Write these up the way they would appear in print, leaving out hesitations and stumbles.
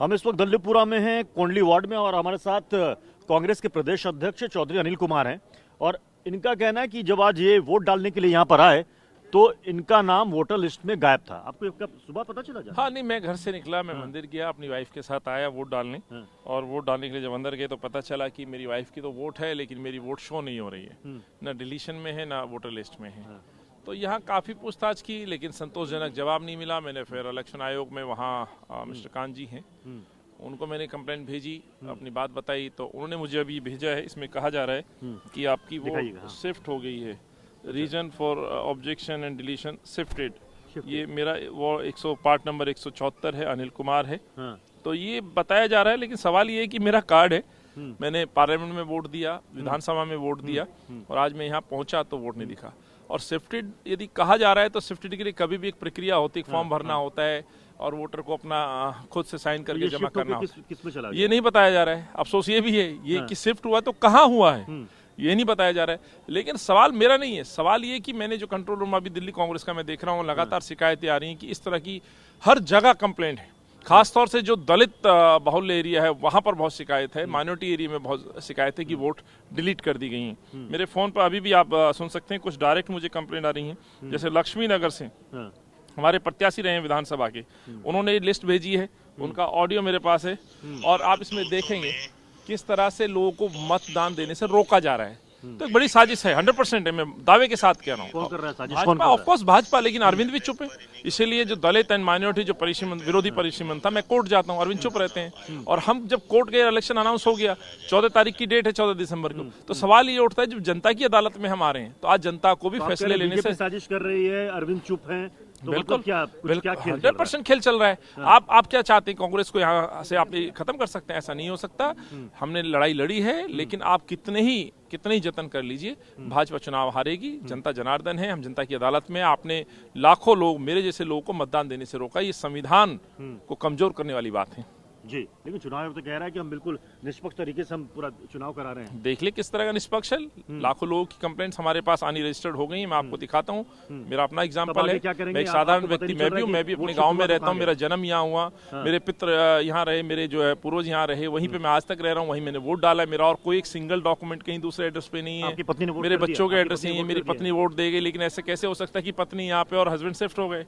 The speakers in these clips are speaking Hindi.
हम इस वक्त दल्लीपुरा में हैं, कोंडली वार्ड में, और हमारे साथ कांग्रेस के प्रदेश अध्यक्ष चौधरी अनिल कुमार हैं। और इनका कहना है कि जब आज ये वोट डालने के लिए यहाँ पर आए तो इनका नाम वोटर लिस्ट में गायब था। आपको कब सुबह पता चला? हाँ, नहीं, मैं घर से निकला, मैं मंदिर गया, अपनी वाइफ के साथ आया वोट डालने। और वोट डालने के लिए जब अंदर गए तो पता चला कि मेरी वाइफ की तो वोट है, लेकिन मेरी वोट शो नहीं हो रही है, ना डिलीशन में है ना वोटर लिस्ट में है। तो यहाँ काफ़ी पूछताछ की, लेकिन संतोषजनक जवाब नहीं मिला। मैंने फिर इलेक्शन आयोग में वहाँ मिस्टर कांत जी हैं, उनको मैंने कंप्लेंट भेजी, अपनी बात बताई, तो उन्होंने मुझे अभी भेजा है। इसमें कहा जा रहा है कि आपकी वो शिफ्ट हो गई है, reason for objection and deletion shifted. ये मेरा वो पार्ट नंबर 174 है, अनिल कुमार है। तो ये बताया जा रहा है, लेकिन सवाल ये है कि मेरा कार्ड है, मैंने पार्लियामेंट में वोट दिया, विधानसभा में वोट दिया, और आज मैं यहाँ पहुंचा तो वोट नहीं दिखा। और शिफ्टेड यदि कहा जा रहा है तो शिफ्टेड के लिए कभी भी एक प्रक्रिया होती है, फॉर्म भरना होता है और वोटर को अपना खुद से साइन करके जमा करना होता है। ये नहीं बताया जा रहा है। अफसोस ये भी है ये कि शिफ्ट हुआ तो कहाँ हुआ है ये नहीं बताया जा रहा है। लेकिन सवाल मेरा नहीं है, सवाल ये कि मैंने जो कंट्रोल रूम अभी दिल्ली कांग्रेस का मैं देख रहा हूँ, लगातार शिकायतें आ रही हैं कि इस तरह की हर जगह कंप्लेंट है। खासतौर से जो दलित बाहुल्य एरिया है वहां पर बहुत शिकायत है, माइनॉरिटी एरिया में बहुत शिकायत है कि वोट डिलीट कर दी गई हैं। मेरे फोन पर अभी भी आप सुन सकते हैं, कुछ डायरेक्ट मुझे कंप्लेंट आ रही हैं। जैसे लक्ष्मी नगर से हमारे प्रत्याशी रहे हैं विधानसभा के, उन्होंने लिस्ट भेजी है, उनका ऑडियो मेरे पास है, और आप इसमें देखेंगे किस तरह से लोगों को मतदान देने से रोका जा रहा है। तो एक बड़ी साजिश है, 100% है, मैं दावे के साथ कह रहा हूँ। कौन कर रहा है साजिश? भाजपा, ऑफ कोर्स भाजपा, लेकिन अरविंद भी चुप है। इसीलिए जो दलित एंड माइनॉरिटी जो परिसीमन विरोधी परिसीमन था, मैं कोर्ट जाता हूँ, अरविंद चुप रहते हैं। और हम जब कोर्ट गए, इलेक्शन अनाउंस हो गया, 14 तारीख की डेट है, 14 दिसंबर को, तो सवाल ये उठता है जब जनता की अदालत में हम आ रहे हैं तो आज जनता को भी फैसले लेने से साजिश कर रही है, अरविंद चुप है, तो बिल्कुल क्या 100% खेल चल रहा है। आप क्या चाहते हैं, कांग्रेस को यहाँ से आप खत्म कर सकते हैं? ऐसा नहीं हो सकता। हमने लड़ाई लड़ी है, लेकिन आप कितने ही जतन कर लीजिए, भाजपा चुनाव हारेगी। जनता जनार्दन है, हम जनता की अदालत में। आपने लाखों लोग, मेरे जैसे लोगों को मतदान देने से रोका, ये संविधान को कमजोर करने वाली बात है जी। लेकिन चुनाव आयोग तो कह रहा है कि हम बिल्कुल निष्पक्ष तरीके से हम पूरा चुनाव करा रहे हैं। देख ले किस तरह का निष्पक्ष है। लाखों लोगों की कंप्लेंट्स हमारे पास आनी रजिस्टर्ड हो गई है। मैं आपको दिखाता हूँ, मेरा अपना एग्जांपल है। मैं एक साधारण व्यक्ति, मैं भी अपने गांव में रहता हूँ, मेरा जन्म यहाँ हुआ, मेरे पितर यहाँ रहे, मेरे जो है पूर्वज यहाँ रहे, वहीं पे मैं आज तक रह रहा हूँ, वहीं मैंने वोट डाला है। मेरा और कोई एक सिंगल डॉक्यूमेंट कहीं दूसरे एड्रेस पे नहीं है। मेरे बच्चों के एड्रेस नहीं है, मेरी पत्नी वोट दे गई, लेकिन ऐसे कैसे हो सकता है कि पत्नी यहाँ पे और हस्बैंड शिफ्ट हो गए?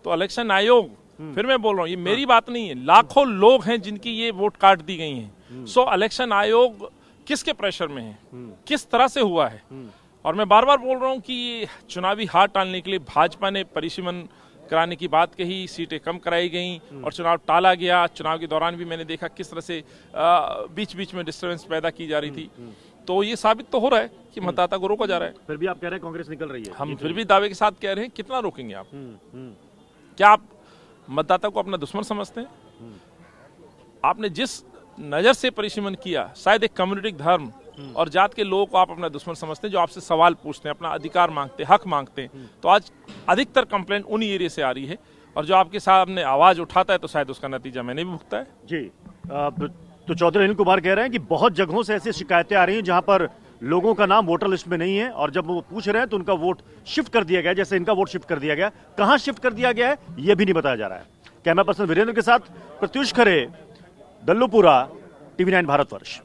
तो इलेक्शन आयोग, फिर मैं बोल रहा हूँ, ये मेरी बात नहीं है, लाखों लोग हैं जिनकी ये वोट काट दी गई हैं। सो इलेक्शन आयोग किसके प्रेशर में है, किस तरह से हुआ है? और मैं बार बार बोल रहा हूँ कि चुनावी हार टालने के लिए भाजपा ने परिसीमन कराने की बात कही, सीटें कम कराई गई और चुनाव टाला गया। चुनाव के दौरान भी मैंने देखा किस तरह से बीच बीच में डिस्टर्बेंस पैदा की जा रही थी। तो ये साबित तो हो रहा है कि मतदाता को रोका जा रहा है। फिर भी आप कह रहे हैं कांग्रेस निकल रही है। हम फिर भी दावे के साथ कह रहे हैं, कितना रोकेंगे आप? क्या आप मतदाता को अपना दुश्मन समझते हैं? आपने जिस नजर से परिसीमन किया, शायद एक कम्युनिटी, धर्म और जात के लोगों को आप अपना दुश्मन समझते हैं, जो आपसे सवाल पूछते हैं, अपना अधिकार मांगते हैं, हक मांगते हैं। तो आज अधिकतर कंप्लेंट उन्हीं एरिया से आ रही है, और जो आपके सामने आवाज उठाता है तो शायद उसका नतीजा मैंने भी भुगता है जी। तो चौधरी अनिल कुमार कह रहे हैं कि बहुत जगहों से ऐसी शिकायतें आ रही हैं जहां पर लोगों का नाम वोटर लिस्ट में नहीं है, और जब वो पूछ रहे हैं तो उनका वोट शिफ्ट कर दिया गया, जैसे इनका वोट शिफ्ट कर दिया गया। कहां शिफ्ट कर दिया गया है ये भी नहीं बताया जा रहा है। कैमरा पर्सन वीरेंद्र के साथ प्रत्युष खरे, दल्लीपुरा, TV9 भारतवर्ष।